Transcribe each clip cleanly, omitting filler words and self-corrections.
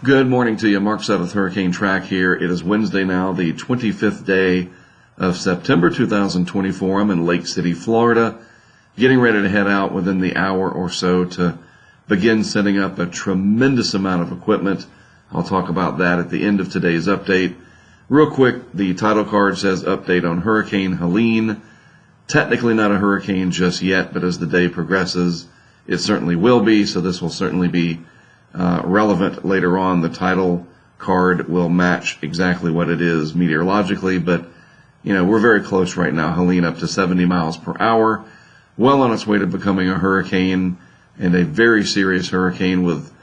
Good morning to you. Mark Sett with HurricaneTrack here. It is Wednesday now, the 25th day of September 2024. I'm in Lake City, Florida, getting ready to head out within the hour or so to begin setting up a tremendous amount of equipment. I'll talk about that at the end of today's update. Real quick, the title card says update on Hurricane Helene. Technically not a hurricane just yet, but as the day progresses, it certainly will be, so this will certainly be relevant later on. The title card will match exactly what it is meteorologically, but we're very close right now. Helene up to 70 miles per hour, well on its way to becoming a hurricane, and a very serious hurricane with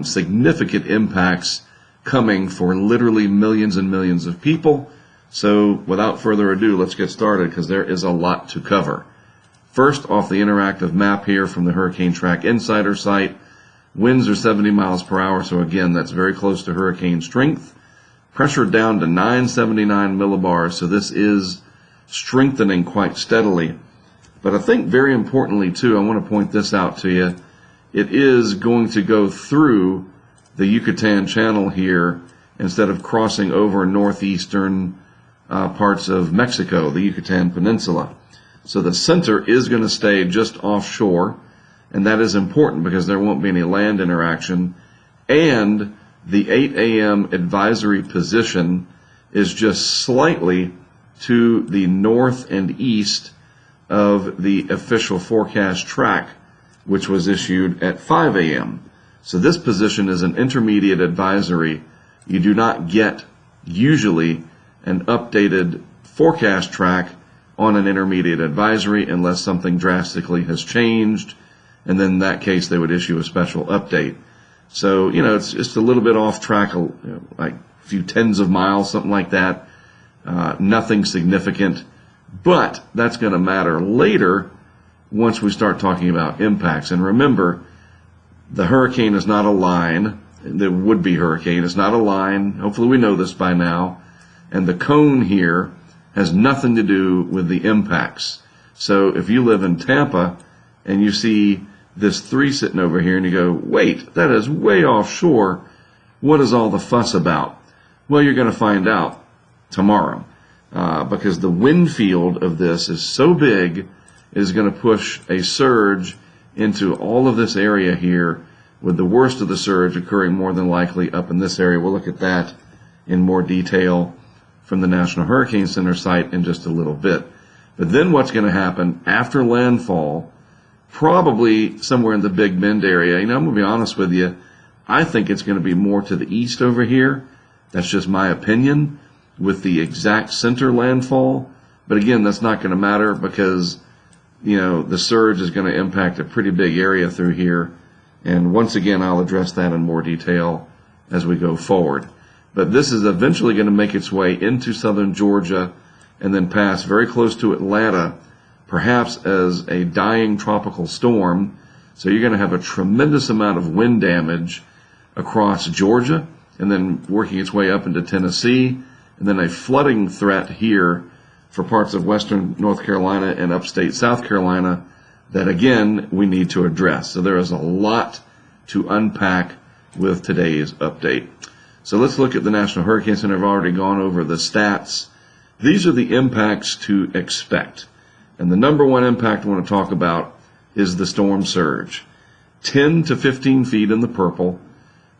significant impacts coming for literally millions and millions of people. So without further ado, let's get started because there is a lot to cover. First, off the interactive map here from the HurricaneTrack Insider site, winds are 70 miles per hour, so again, that's very close to hurricane strength. Pressure down to 979 millibars, so this is strengthening quite steadily. But I think very importantly, too, I want to point this out to you. It is going to go through the Yucatan Channel here instead of crossing over northeastern parts of Mexico, the Yucatan Peninsula. So the center is going to stay just offshore, and that is important because there won't be any land interaction. And the 8 a.m. advisory position is just slightly to the north and east of the official forecast track, which was issued at 5 a.m. So this position is an intermediate advisory. You do not get usually an updated forecast track on an intermediate advisory unless something drastically has changed, and then in that case they would issue a special update. So, it's just a little bit off track, like a few tens of miles, something like that. Nothing significant, but that's going to matter later once we start talking about impacts. And remember, the hurricane is not a line. The would-be hurricane is not a line. Hopefully we know this by now. And the cone here has nothing to do with the impacts. So if you live in Tampa and you see this 3 sitting over here and you go, wait, that is way offshore, what is all the fuss about? Well, you're going to find out tomorrow because the wind field of this is so big, it is going to push a surge into all of this area here, with the worst of the surge occurring more than likely up in this area. We'll look at that in more detail from the National Hurricane Center site in just a little bit. But then what's going to happen after landfall, probably somewhere in the Big Bend area, I'm going to be honest with you, I think it's going to be more to the east over here. That's just my opinion with the exact center landfall. But again, that's not going to matter because, the surge is going to impact a pretty big area through here. And once again, I'll address that in more detail as we go forward. But this is eventually going to make its way into southern Georgia and then pass very close to Atlanta, perhaps as a dying tropical storm. So you're going to have a tremendous amount of wind damage across Georgia and then working its way up into Tennessee, and then a flooding threat here for parts of western North Carolina and upstate South Carolina that, again, we need to address. So there is a lot to unpack with today's update. So let's look at the National Hurricane Center. I've already gone over the stats. These are the impacts to expect. And the number one impact I want to talk about is the storm surge. 10 to 15 feet in the purple,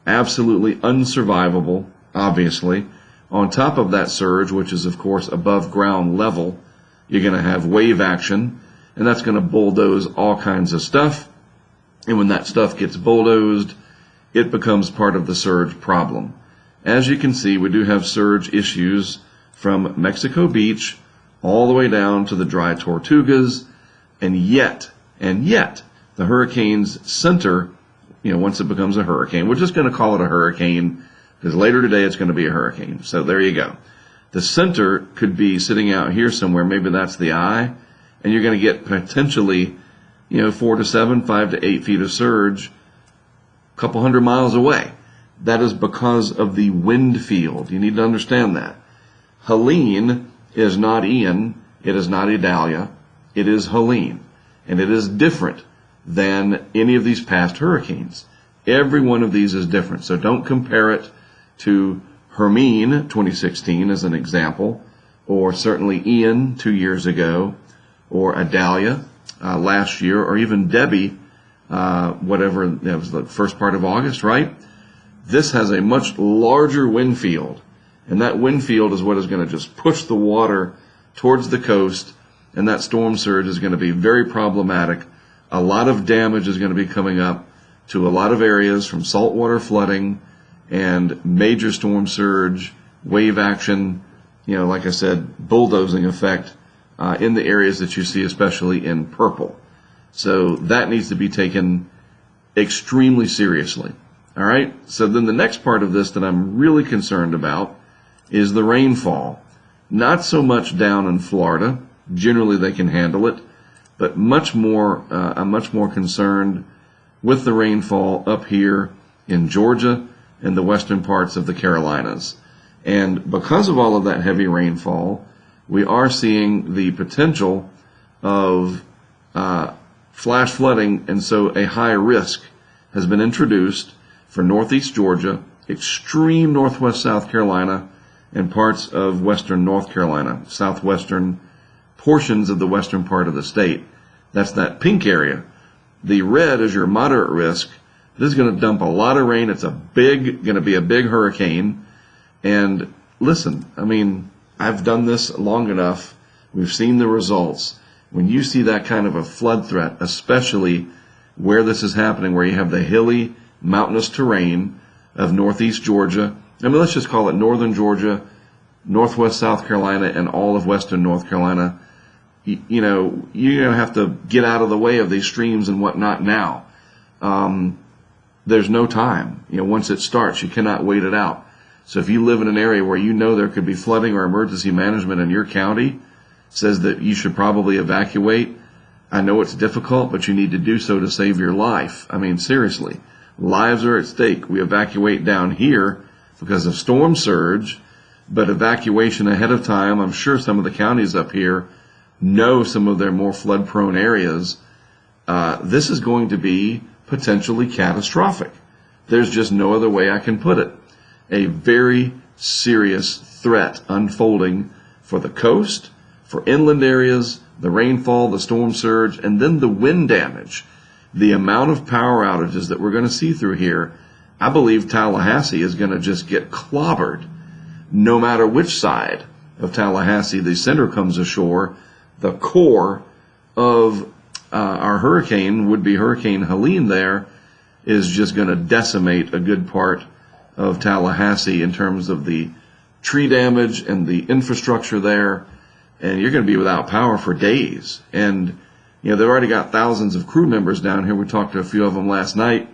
absolutely unsurvivable, obviously. On top of that surge, which is, of course, above ground level, you're going to have wave action, and that's going to bulldoze all kinds of stuff. And when that stuff gets bulldozed, it becomes part of the surge problem. As you can see, we do have surge issues from Mexico Beach all the way down to the dry Tortugas, and yet, the hurricane's center, once it becomes a hurricane, we're just going to call it a hurricane because later today it's going to be a hurricane. So there you go. The center could be sitting out here somewhere, maybe that's the eye, and you're going to get potentially, 4 to 7, 5 to 8 feet of surge a couple hundred miles away. That is because of the wind field. You need to understand that. Helene is not Ian. It is not Idalia. It is Helene. And it is different than any of these past hurricanes. Every one of these is different. So don't compare it to Hermine 2016 as an example, or certainly Ian 2 years ago, or Adalia last year, or even Debbie, whatever, that was the first part of August, right? This has a much larger wind field, and that wind field is what is going to just push the water towards the coast, and that storm surge is going to be very problematic. A lot of damage is going to be coming up to a lot of areas, from saltwater flooding and major storm surge, wave action, like I said, bulldozing effect in the areas that you see, especially in purple. So that needs to be taken extremely seriously. All right. So then the next part of this that I'm really concerned about is the rainfall. Not so much down in Florida. Generally they can handle it, but I'm much more concerned with the rainfall up here in Georgia and the western parts of the Carolinas. And because of all of that heavy rainfall, we are seeing the potential of flash flooding, and so a high risk has been introduced for northeast Georgia, extreme northwest South Carolina, and parts of western North Carolina, southwestern portions of the western part of the state. That's that pink area. The red is your moderate risk. This is going to dump a lot of rain. It's going to be a big hurricane. And listen, I've done this long enough. We've seen the results. When you see that kind of a flood threat, especially where this is happening, where you have the hilly, mountainous terrain of northeast Georgia, let's just call it northern Georgia, northwest South Carolina, and all of western North Carolina, you're going to have to get out of the way of these streams and whatnot now. There's no time. Once it starts, you cannot wait it out. So if you live in an area where there could be flooding, or emergency management in your county says that you should probably evacuate, I know it's difficult, but you need to do so to save your life. Seriously, lives are at stake. We evacuate down here because of storm surge, but evacuation ahead of time, I'm sure some of the counties up here know some of their more flood-prone areas. This is going to be potentially catastrophic. There's just no other way I can put it. A very serious threat unfolding for the coast, for inland areas, the rainfall, the storm surge, and then the wind damage. The amount of power outages that we're going to see through here, I believe Tallahassee is going to just get clobbered. No matter which side of Tallahassee the center comes ashore, the core of our hurricane, would be Hurricane Helene there, is just going to decimate a good part of Tallahassee in terms of the tree damage and the infrastructure there. And you're going to be without power for days. And, they've already got thousands of crew members down here. We talked to a few of them last night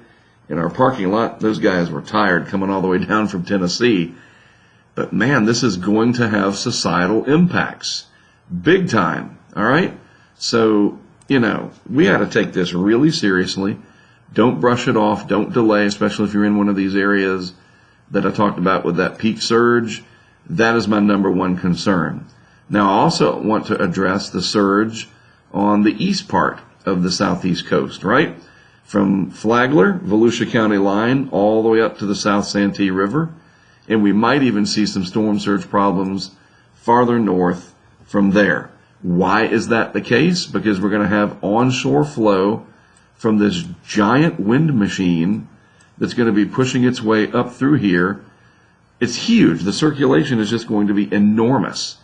in our parking lot. Those guys were tired coming all the way down from Tennessee. But man, this is going to have societal impacts. Big time. All right? So, we got to take this really seriously. Don't brush it off. Don't delay, especially if you're in one of these areas that I talked about with that peak surge. That is my number one concern. Now, I also want to address the surge on the east part of the southeast coast, right? From Flagler, Volusia County line, all the way up to the South Santee River. And we might even see some storm surge problems farther north from there. Why is that the case? Because we're going to have onshore flow from this giant wind machine that's going to be pushing its way up through here. It's huge. The circulation is just going to be enormous.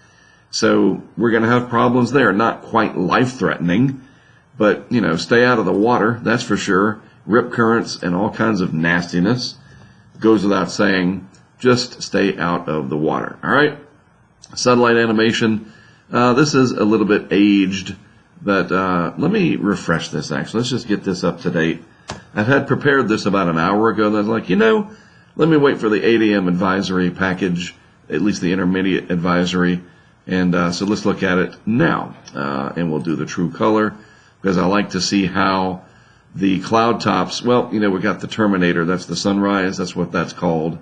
So we're going to have problems there. Not quite life-threatening, but, stay out of the water, that's for sure. Rip currents and all kinds of nastiness. Goes without saying, just stay out of the water. All right? Satellite animation. This is a little bit aged, but let me refresh this, actually. Let's just get this up to date. I had prepared this about an hour ago. And I was like, let me wait for the 8 a.m. advisory package, at least the intermediate advisory. And so let's look at it now. And we'll do the true color, because I like to see how the cloud tops, we got the Terminator. That's the sunrise. That's what that's called.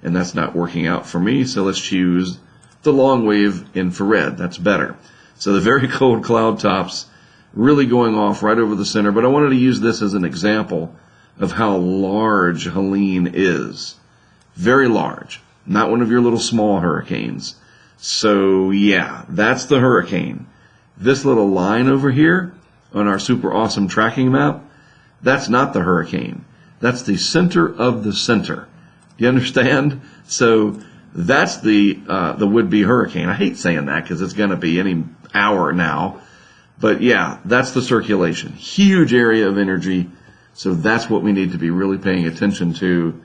And that's not working out for me. So let's choose the long wave infrared. That's better. So the very cold cloud tops really going off right over the center. But I wanted to use this as an example of how large Helene is. Very large. Not one of your little small hurricanes. So yeah, that's the hurricane. This little line over here on our super awesome tracking map, that's not the hurricane. That's the center of the center. You understand? So that's the would-be hurricane. I hate saying that because it's going to be any hour now. But yeah, that's the circulation. Huge area of energy. So that's what we need to be really paying attention to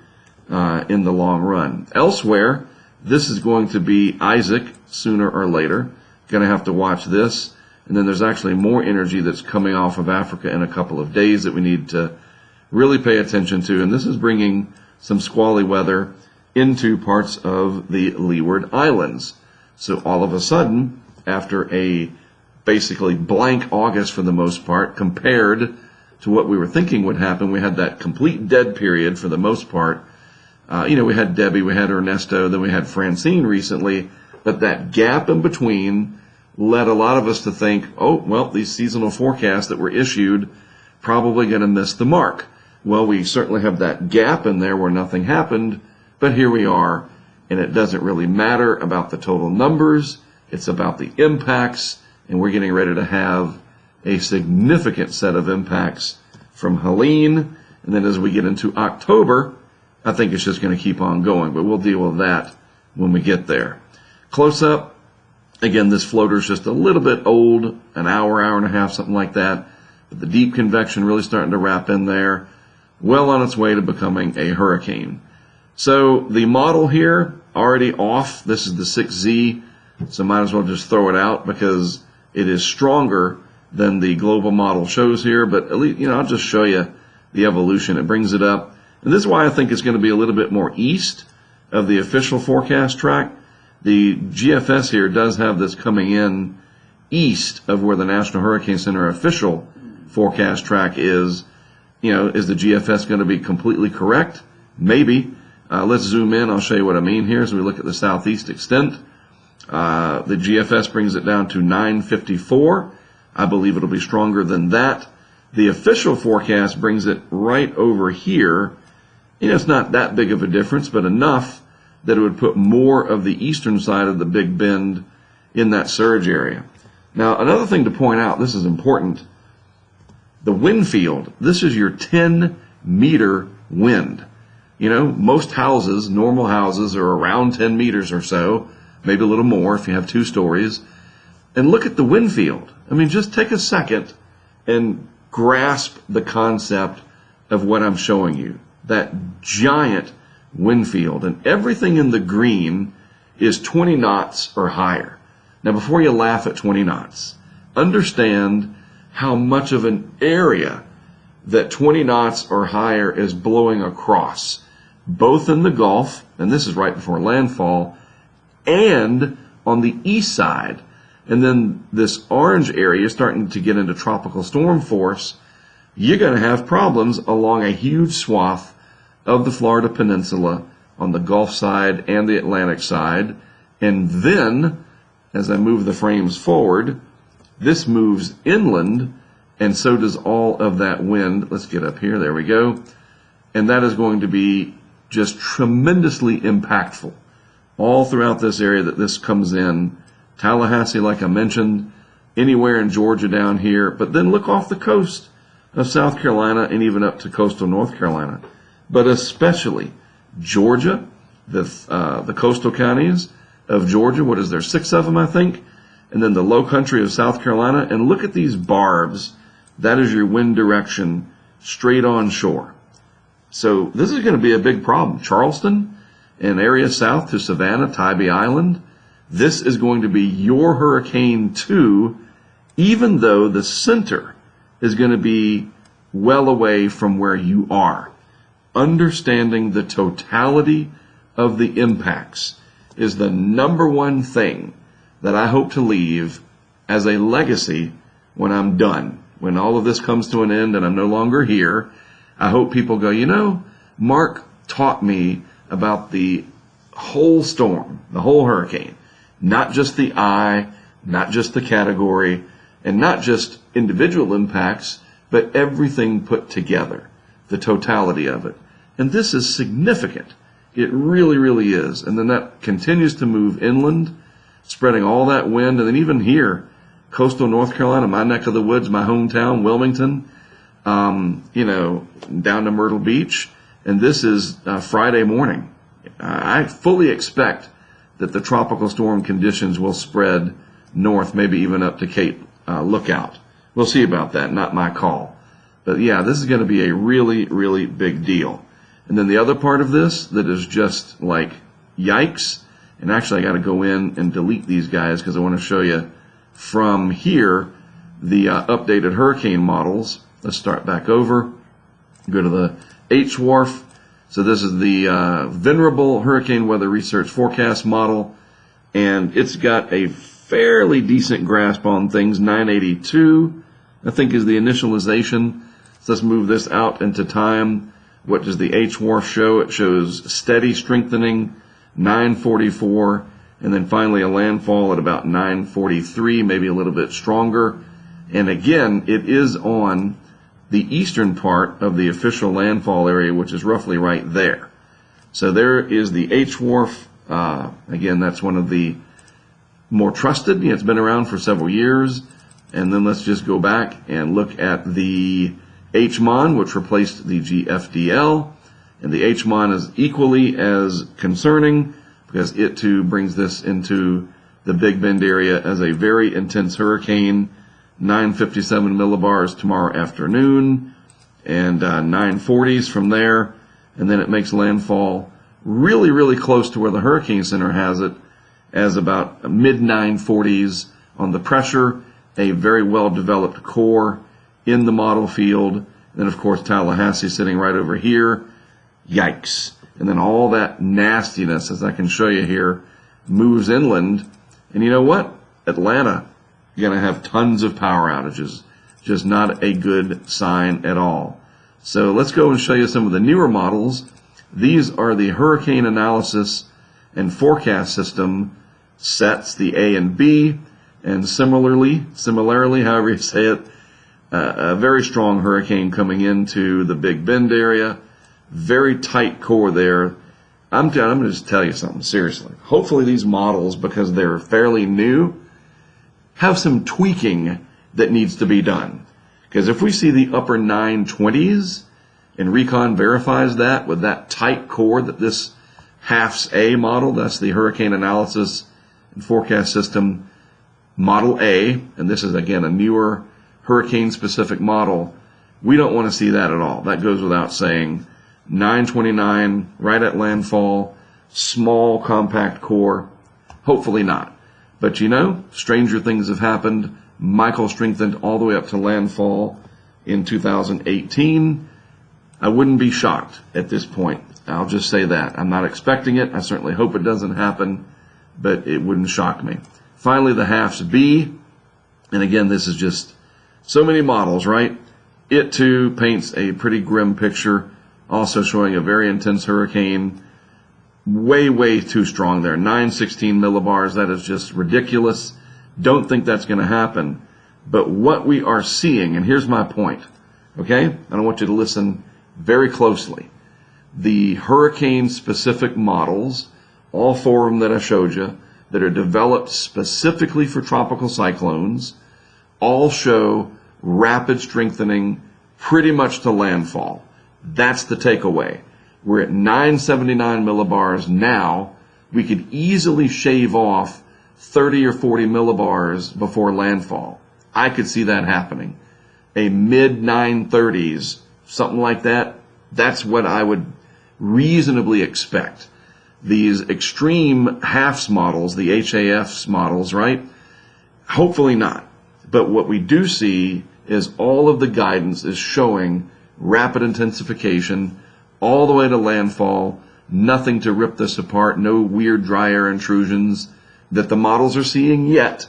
in the long run. Elsewhere, this is going to be Isaac sooner or later. Going to have to watch this. And then there's actually more energy that's coming off of Africa in a couple of days that we need to really pay attention to. And this is bringing some squally weather into parts of the Leeward Islands. So all of a sudden, after a basically blank August for the most part, compared to what we were thinking would happen, we had that complete dead period for the most part. We had Debbie, we had Ernesto, then we had Francine recently, but that gap in between led a lot of us to think, oh, well, these seasonal forecasts that were issued probably going to miss the mark. Well, we certainly have that gap in there where nothing happened, but here we are, and it doesn't really matter about the total numbers. It's about the impacts, and we're getting ready to have a significant set of impacts from Helene, and then as we get into October, I think it's just going to keep on going, but we'll deal with that when we get there. Close up, again, this floater's just a little bit old, an hour, hour and a half, something like that, but the deep convection really starting to wrap in there, well on its way to becoming a hurricane. So the model here, already off, this is the 6Z, so might as well just throw it out because it is stronger than the global model shows here, but at least, I'll just show you the evolution. It brings it up. And this is why I think it's going to be a little bit more east of the official forecast track. The GFS here does have this coming in east of where the National Hurricane Center official forecast track is. Is the GFS going to be completely correct? Maybe. Let's zoom in. I'll show you what I mean here as we look at the southeast extent. The GFS brings it down to 954. I believe it'll be stronger than that. The official forecast brings it right over here. It's not that big of a difference, but enough that it would put more of the eastern side of the Big Bend in that surge area. Now, another thing to point out, this is important, the wind field, this is your 10-meter wind. Most houses, normal houses, are around 10 meters or so, maybe a little more if you have 2 stories. And look at the wind field. Just take a second and grasp the concept of what I'm showing you. That giant wind field. And everything in the green is 20 knots or higher. Now, before you laugh at 20 knots, understand how much of an area that 20 knots or higher is blowing across, both in the Gulf, and this is right before landfall, and on the east side. And then this orange area starting to get into tropical storm force. You're going to have problems along a huge swath of the Florida Peninsula on the Gulf side and the Atlantic side. And then, as I move the frames forward, this moves inland, and so does all of that wind. Let's get up here. There we go. And that is going to be just tremendously impactful all throughout this area that this comes in. Tallahassee, like I mentioned, anywhere in Georgia down here, but then look off the coast of South Carolina and even up to coastal North Carolina. But especially Georgia, the coastal counties of Georgia, what is there, 6 of them, I think, and then the low country of South Carolina. And look at these barbs. That is your wind direction straight on shore. So this is going to be a big problem. Charleston, an area south to Savannah, Tybee Island, this is going to be your hurricane too, even though the center is going to be well away from where you are. Understanding the totality of the impacts is the number one thing that I hope to leave as a legacy when I'm done. When all of this comes to an end and I'm no longer here, I hope people go, Mark taught me about the whole storm, the whole hurricane. Not just the eye, not just the category, and not just individual impacts, but everything put together. the totality of it. And this is significant. It really, really is. And then that continues to move inland, spreading all that wind. And then even here, coastal North Carolina, my neck of the woods, my hometown, Wilmington, down to Myrtle Beach. And this is Friday morning. I fully expect that the tropical storm conditions will spread north, maybe even up to Cape Lookout. We'll see about that, not my call. But yeah, this is going to be a really, really big deal. And then the other part of this that is just like yikes, and actually I got to go in and delete these guys because I want to show you from here the updated hurricane models. Let's start back over, go to the HWRF. So this is the Venerable Hurricane Weather Research Forecast model, and it's got a fairly decent grasp on things. 982, I think, is the initialization. So let's move this out into time. What does the HWRF show? It shows steady strengthening, 944, and then finally a landfall at about 943, maybe a little bit stronger. And again, it is on the eastern part of the official landfall area, which is roughly right there. So there is the HWRF. Again, that's one of the more trusted. It's been around for several years. And then let's just go back and look at the HMON, which replaced the GFDL. And the HMON is equally as concerning because it too brings this into the Big Bend area as a very intense hurricane. 957 millibars tomorrow afternoon and 940s from there. And then it makes landfall really, really close to where the Hurricane Center has it as about mid 940s on the pressure, a very well-developed core in the model field. And then, of course, Tallahassee sitting right over here. Yikes. And then all that nastiness, as I can show you here, moves inland. And you know what? Atlanta, you're going to have tons of power outages. Just not a good sign at all. So let's go and show you some of the newer models. These are the Hurricane Analysis and Forecast System sets, the A and B. And similarly, however you say it, a very strong hurricane coming into the Big Bend area. Very tight core there. I'm going to just tell you something, seriously. Hopefully these models, because they're fairly new, have some tweaking that needs to be done. Because if we see the upper 920s, and Recon verifies that with that tight core that this HAFS A model, that's the Hurricane Analysis and Forecast System Model A, and this is again a newer hurricane-specific model, we don't want to see that at all. That goes without saying. 929, right at landfall, small compact core, hopefully not. But stranger things have happened. Michael strengthened all the way up to landfall in 2018. I wouldn't be shocked at this point. I'll just say that. I'm not expecting it. I certainly hope it doesn't happen, but it wouldn't shock me. Finally, the HAFS B. And again, this is just so many models, right? It too paints a pretty grim picture, also showing a very intense hurricane. Way, way too strong there. 916 millibars, that is just ridiculous. Don't think that's going to happen. But what we are seeing, and here's my point, okay? And I want you to listen very closely. The hurricane-specific models, all four of them that I showed you, that are developed specifically for tropical cyclones, all show rapid strengthening pretty much to landfall. That's the takeaway. We're at 979 millibars now. We could easily shave off 30 or 40 millibars before landfall. I could see that happening. A mid 930s, something like that, that's what I would reasonably expect. These extreme HAFS models, the HAFS models, right? Hopefully not. But what we do see is all of the guidance is showing rapid intensification all the way to landfall, nothing to rip this apart, no weird dry air intrusions that the models are seeing yet.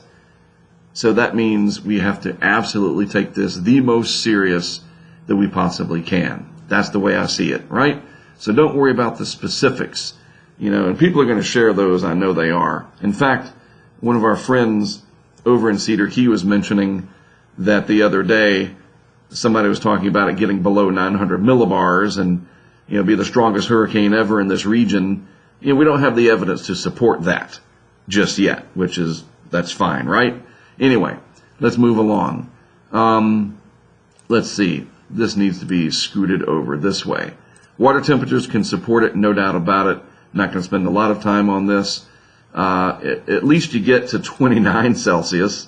So that means we have to absolutely take this the most serious that we possibly can. That's the way I see it, right? So don't worry about the specifics, and people are going to share those. I know they are. In fact, one of our friends over in Cedar Key was mentioning that the other day somebody was talking about it getting below 900 millibars and, be the strongest hurricane ever in this region. We don't have the evidence to support that just yet, that's fine, right? Anyway, let's move along. Let's see. This needs to be scooted over this way. Water temperatures can support it, no doubt about it. I'm not going to spend a lot of time on this. At least you get to 29 Celsius.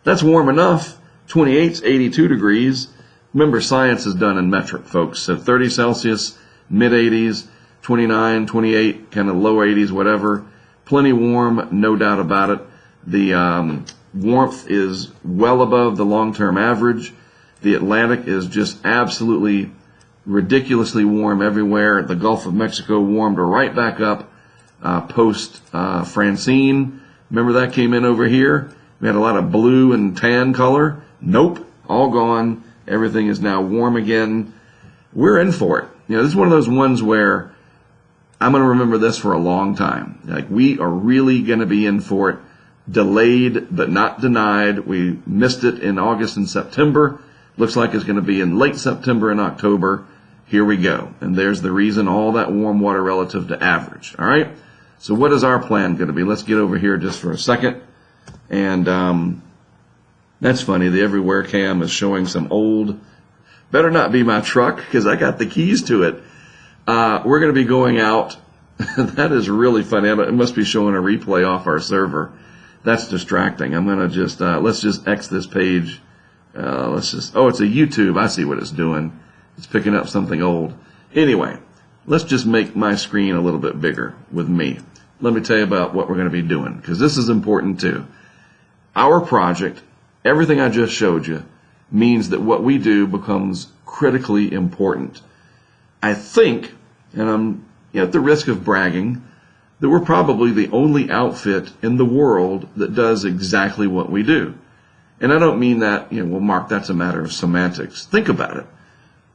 That's warm enough. 28's 82 degrees. Remember, science is done in metric, folks. So 30 Celsius, mid-80s, 29, 28, kind of low 80s, whatever. Plenty warm, no doubt about it. The warmth is well above the long-term average. The Atlantic is just absolutely ridiculously warm everywhere. The Gulf of Mexico warmed right back up post Francine. Remember that came in over here? We had a lot of blue and tan color. Nope, all gone. Everything is now warm again. We're in for it. This is one of those ones where I'm going to remember this for a long time. Like, we are really going to be in for it. Delayed but not denied. We missed it in August and September. Looks like it's going to be in late September and October. Here we go. And there's the reason, all that warm water relative to average. All right? So what is our plan going to be? Let's get over here just for a second. And that's funny. The Everywhere Cam is showing some old, better not be my truck because I got the keys to it. We're going to be going out. That is really funny. It must be showing a replay off our server. That's distracting. I'm going to just, let's just X this page. Oh, it's a YouTube. I see what it's doing. It's picking up something old. Anyway, let's just make my screen a little bit bigger with me. Let me tell you about what we're going to be doing, because this is important too. Our project, everything I just showed you, means that what we do becomes critically important. I think, and I'm at the risk of bragging, that we're probably the only outfit in the world that does exactly what we do. And I don't mean that, well, Mark, that's a matter of semantics. Think about it.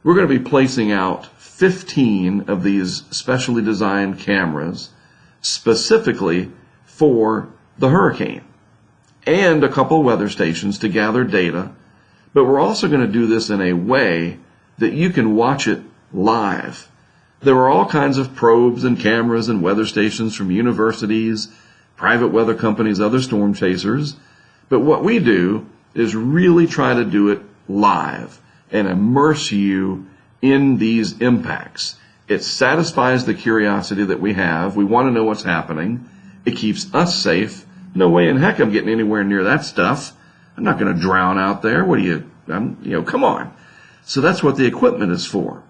We're going to be placing out 15 of these specially designed cameras specifically for the hurricane, and a couple weather stations to gather data. But we're also going to do this in a way that you can watch it live. There are all kinds of probes and cameras and weather stations from universities, private weather companies, other storm chasers. But what we do is really try to do it live and immerse you in these impacts. It satisfies the curiosity that we have. We want to know what's happening. It keeps us safe. No way in heck I'm getting anywhere near that stuff. I'm not going to drown out there. Come on. So that's what the equipment is for.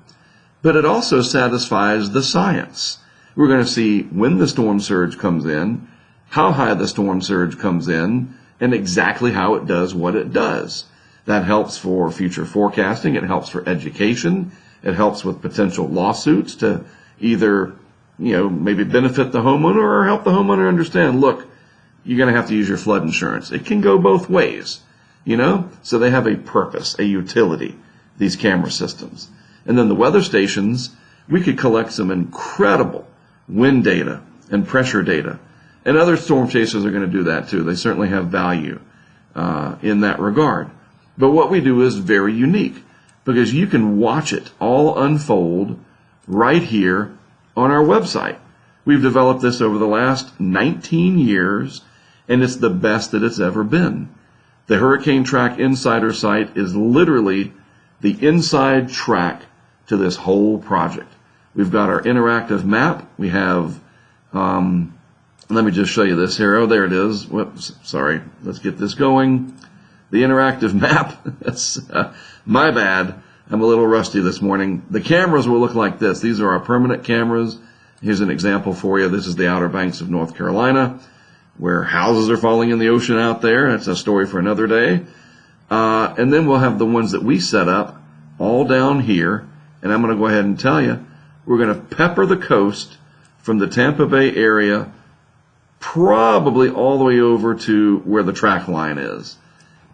But it also satisfies the science. We're going to see when the storm surge comes in, how high the storm surge comes in, and exactly how it does what it does. That helps for future forecasting. It helps for education. It helps with potential lawsuits to either, maybe benefit the homeowner or help the homeowner understand, look, you're going to have to use your flood insurance. It can go both ways, So they have a purpose, a utility, these camera systems. And then the weather stations, we could collect some incredible wind data and pressure data. And other storm chasers are going to do that too. They certainly have value in that regard. But what we do is very unique, because you can watch it all unfold right here on our website. We've developed this over the last 19 years, and it's the best that it's ever been. The HurricaneTrack Insider site is literally the inside track to this whole project. We've got our interactive map. We have, let me just show you this here. Oh, there it is. Whoops, sorry. Let's get this going. The interactive map. That's my bad. I'm a little rusty this morning. The cameras will look like this. These are our permanent cameras. Here's an example for you. This is the Outer Banks of North Carolina, where houses are falling in the ocean out there. That's a story for another day. And then we'll have the ones that we set up all down here. And I'm going to go ahead and tell you, we're going to pepper the coast from the Tampa Bay area probably all the way over to where the track line is.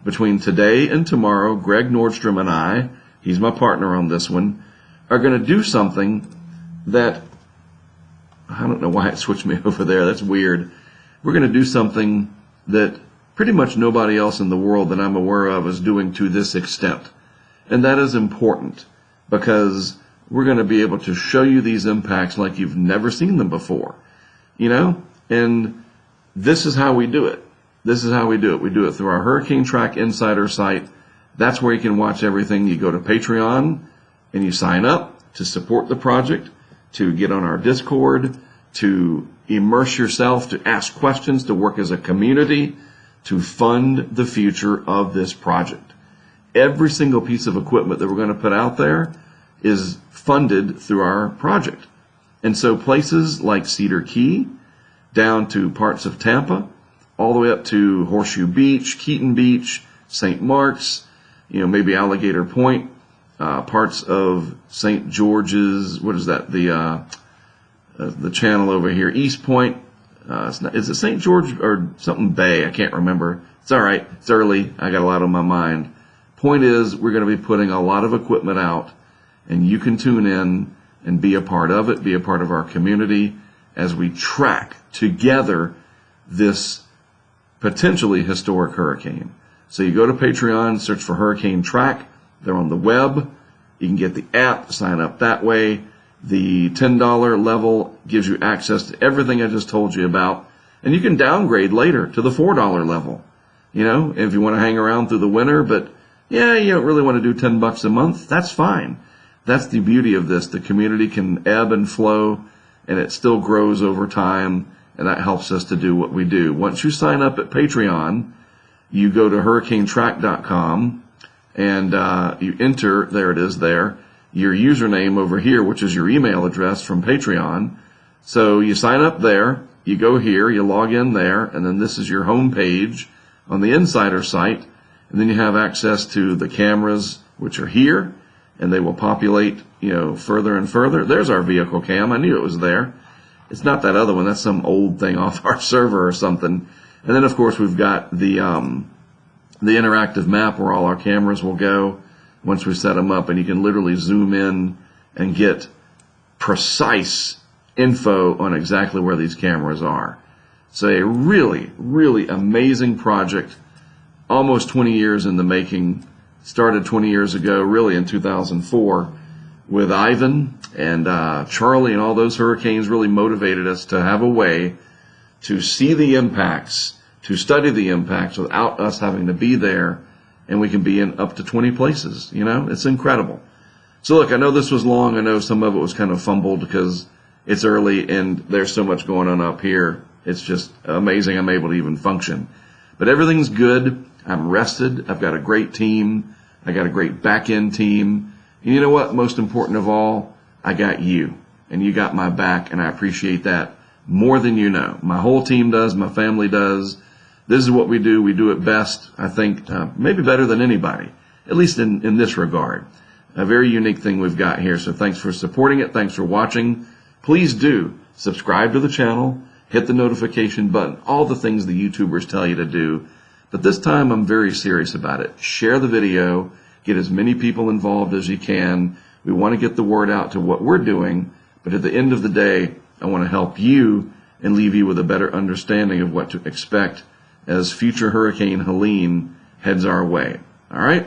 Between today and tomorrow, Greg Nordstrom and I, he's my partner on this one, are going to do something that, I don't know why it switched me over there. That's weird. We're going to do something that pretty much nobody else in the world that I'm aware of is doing to this extent. And that is important because we're going to be able to show you these impacts like you've never seen them before, and this is how we do it. This is how we do it. We do it through our HurricaneTrack Insider site. That's where you can watch everything. You go to Patreon and you sign up to support the project, to get on our Discord, to immerse yourself, to ask questions, to work as a community, to fund the future of this project. Every single piece of equipment that we're going to put out there is funded through our project. And so places like Cedar Key, down to parts of Tampa, all the way up to Horseshoe Beach, Keaton Beach, St. Mark's, maybe Alligator Point, parts of St. George's, what is that, the channel over here, East Point, is it St. George or something Bay? I can't remember. It's all right. It's early. I got a lot on my mind. Point is, we're going to be putting a lot of equipment out, and you can tune in and be a part of it, be a part of our community as we track together this potentially historic hurricane. So you go to Patreon, search for HurricaneTrack. They're on the web. You can get the app, sign up that way. The $10 level gives you access to everything I just told you about. And you can downgrade later to the $4 level. If you want to hang around through the winter, but you don't really want to do $10 a month, that's fine. That's the beauty of this. The community can ebb and flow, and it still grows over time, and that helps us to do what we do. Once you sign up at Patreon, you go to HurricaneTrack.com, and you enter, there it is there, your username over here, which is your email address from Patreon. So you sign up there, you go here, you log in there, and then this is your home page on the Insider site, and then you have access to the cameras, which are here, and they will populate, further and further. There's our vehicle cam. I knew it was there. It's not that other one. That's some old thing off our server or something. And then, of course, we've got the interactive map where all our cameras will go once we set them up, and you can literally zoom in and get precise info on exactly where these cameras are. So a really, really amazing project, almost 20 years in the making. Started 20 years ago, really in 2004, with Ivan and Charlie, and all those hurricanes really motivated us to have a way to see the impacts, to study the impacts without us having to be there, and we can be in up to 20 places. It's incredible. So look, I know this was long. I know some of it was kind of fumbled because it's early and there's so much going on up here. It's just amazing I'm able to even function. But everything's good. I'm rested. I've got a great team. I got a great back-end team. And you know what? Most important of all, I got you. And you got my back, and I appreciate that more than you know. My whole team does. My family does. This is what we do. We do it best, I think, maybe better than anybody, at least in this regard. A very unique thing we've got here. So thanks for supporting it. Thanks for watching. Please do subscribe to the channel. Hit the notification button. All the things the YouTubers tell you to do. But this time I'm very serious about it. Share the video. Get as many people involved as you can. We want to get the word out to what we're doing. But at the end of the day, I want to help you and leave you with a better understanding of what to expect as future Hurricane Helene heads our way. All right?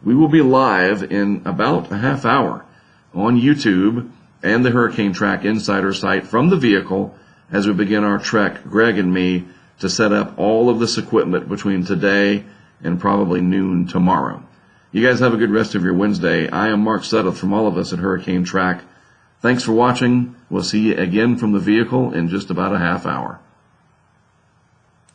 We will be live in about a half hour on YouTube and the HurricaneTrack Insider site from the vehicle as we begin our trek, Greg and me, to set up all of this equipment between today and probably noon tomorrow. You guys have a good rest of your Wednesday. I am Mark Sudduth from all of us at HurricaneTrack. Thanks for watching. We'll see you again from the vehicle in just about a half hour.